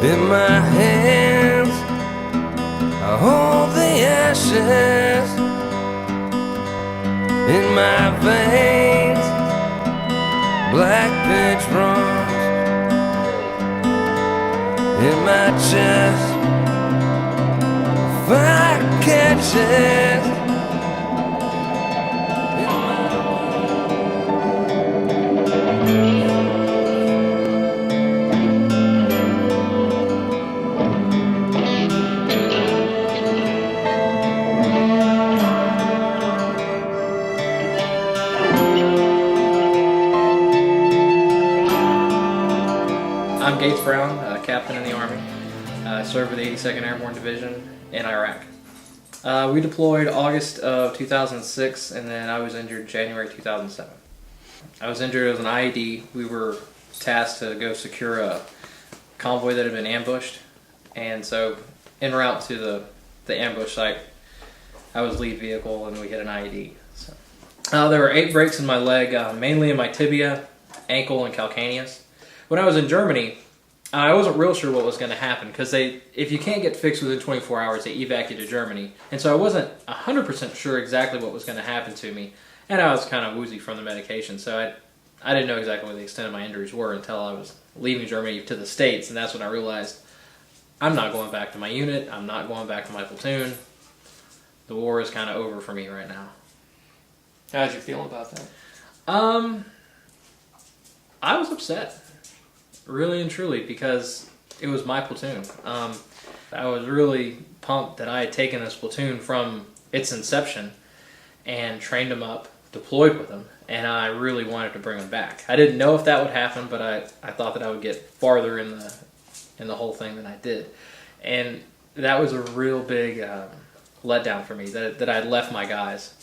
In my hands I hold the ashes. In my veins black pitch runs. In my chest fire catches. I'm Gates Brown, captain in the Army. I served with the 82nd Airborne Division in Iraq. We deployed August of 2006, and then I was injured January 2007. I was injured as an IED. We were tasked to go secure a convoy that had been ambushed, and so en route to the ambush site, I was lead vehicle and we hit an IED. So, there were 8 breaks in my leg, mainly in my tibia, ankle, and calcaneus. When I was in Germany, I wasn't real sure what was going to happen because if you can't get fixed within 24 hours, they evac you to Germany. And so I wasn't 100% sure exactly what was going to happen to me. And I was kind of woozy from the medication, so I didn't know exactly what the extent of my injuries were until I was leaving Germany to the States. And that's when I realized I'm not going back to my unit. I'm not going back to my platoon. The war is kind of over for me right now. How did you feel about that? I was upset. Really and truly, because it was my platoon. I was really pumped that I had taken this platoon from its inception and trained them up, deployed with them, and I really wanted to bring them back. I didn't know if that would happen, but I thought that I would get farther in the whole thing than I did. And that was a real big letdown for me, that I had left my guys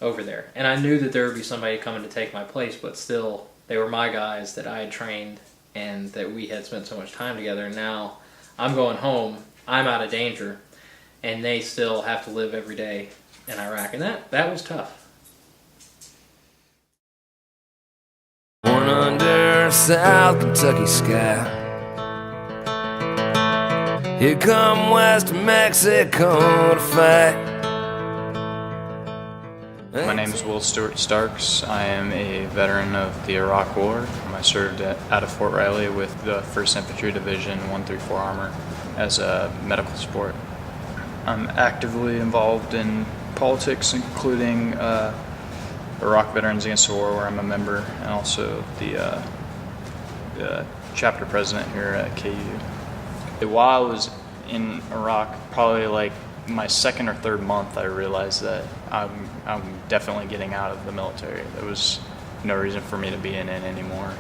over there. And I knew that there would be somebody coming to take my place, but still, they were my guys that I had trained and that we had spent so much time together. And now I'm going home, I'm out of danger, and they still have to live every day in Iraq. And that was tough. Born under South Kentucky sky. Here come West Mexico to fight. My name is Will Stewart Starks. I am a veteran of the Iraq War. I served out of Fort Riley with the 1st Infantry Division 134 Armor as a medical support. I'm actively involved in politics, including Iraq Veterans Against the War, where I'm a member, and also the chapter president here at KU. While I was in Iraq, probably like my 2nd or 3rd month, I realized that I'm definitely getting out of the military. There was no reason for me to be in it anymore.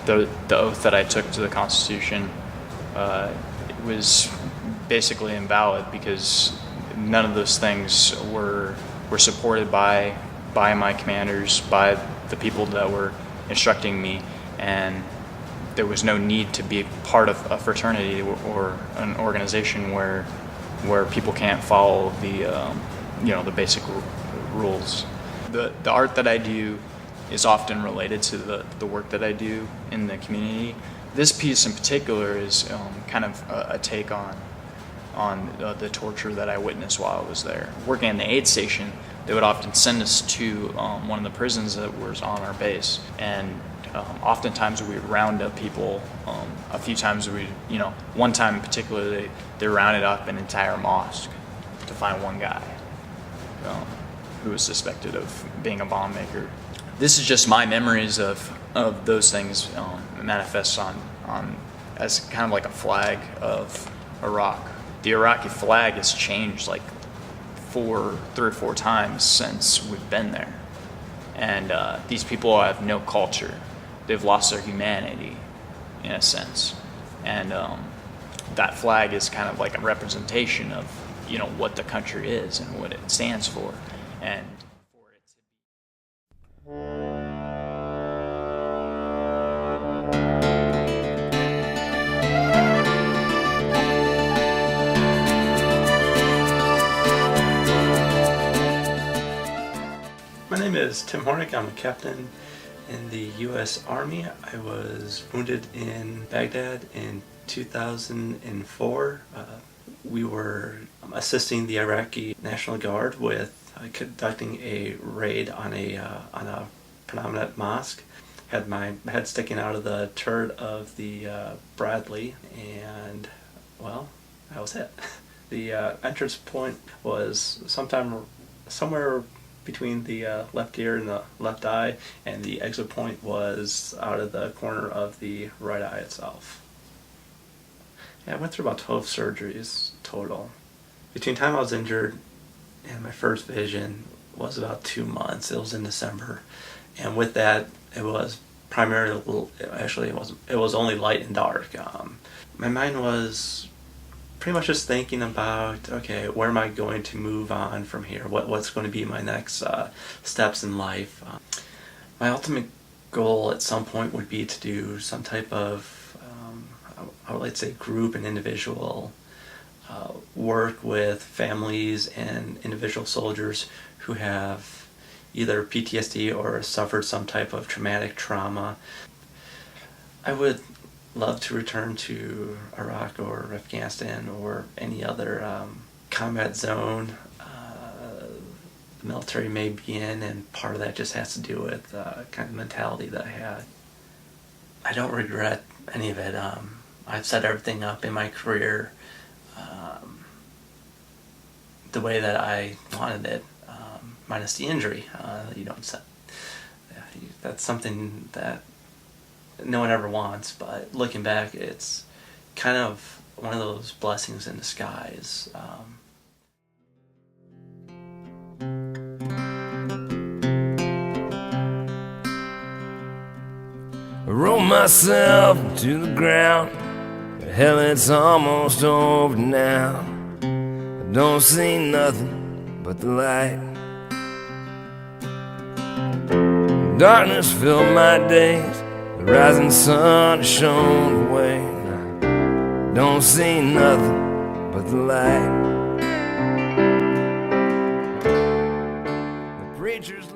The oath that I took to the Constitution was basically invalid because none of those things were supported by my commanders, by the people that were instructing me, and there was no need to be part of a fraternity or an organization where people can't follow the basic rules. The art that I do is often related to the work that I do in the community. This piece in particular is kind of a take on the torture that I witnessed while I was there. Working in the aid station, they would often send us to one of the prisons that was on our base, and oftentimes we would round up people. A few times one time in particular, they rounded up an entire mosque to find one guy who was suspected of being a bomb maker. This is just my memories of those things manifest on as kind of like a flag of Iraq. The Iraqi flag has changed like 3 or 4 times since we've been there, and these people have no culture. They've lost their humanity in a sense, and that flag is kind of like a representation of what the country is and what it stands for, and for it My name is Tim Hornick. I'm a captain in the U.S. Army. I was wounded in Baghdad in 2004. We were assisting the Iraqi National Guard with conducting a raid on a predominant mosque. Had my head sticking out of the turret of the Bradley, and well, that was it. The entrance point was somewhere between the left ear and the left eye, and the exit point was out of the corner of the right eye itself. Yeah, I went through about 12 surgeries total. Between the time I was injured and my first vision was about 2 months. It was in December, and with that, it was primarily it was only light and dark. My mind was pretty much just thinking about, okay, where am I going to move on from here? What's going to be my next steps in life? My ultimate goal at some point would be to do some type of I would like to say group and individual work with families and individual soldiers who have either PTSD or suffered some type of traumatic trauma. I would love to return to Iraq or Afghanistan or any other combat zone the military may be in, and part of that just has to do with kind of mentality that I had. I don't regret any of it. I've set everything up in my career the way that I wanted it, minus the injury. You don't set. That's something that no one ever wants, but looking back, it's kind of one of those blessings in disguise. I roll myself to the ground, but hell, it's almost over now. I don't see nothing but the light. Darkness filled my days, the rising sun has shone away. I don't see nothing but the light. The preacher's